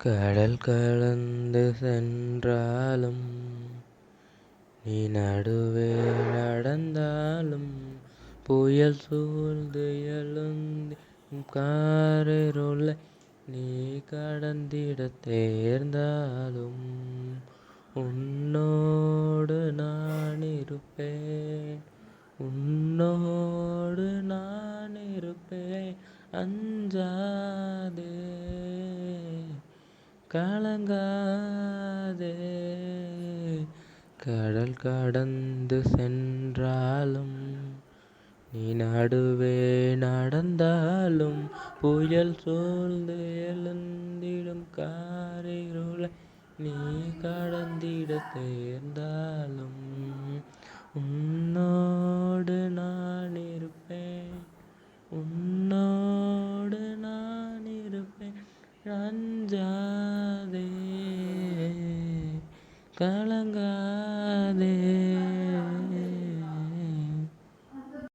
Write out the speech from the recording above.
கடல் கடந்து சென்றாலும் நீ நடுவே நடந்தாலும் புயல் சூழ்ந்து எழுந்தும் காரிருளை நீ கடந்திட தேர்ந்தாலும் உன்னோடு நான் இருப்பேன், உன்னோடு நான் இருப்பேன். அஞ்சாதே, கலங்காதே. கடல் கடந்து சென்றாலும் நீ நடுவே நடந்தாலும் புயல் சூழ்ந்து எழுந்திடும் காரிருளை நீ கடந்திட தேர்ந்தாலும் உன்னோடு நான் இருப்பேன், உன்னோடு நான் இருப்பேன். அஞ்சாதே, கலங்காதே.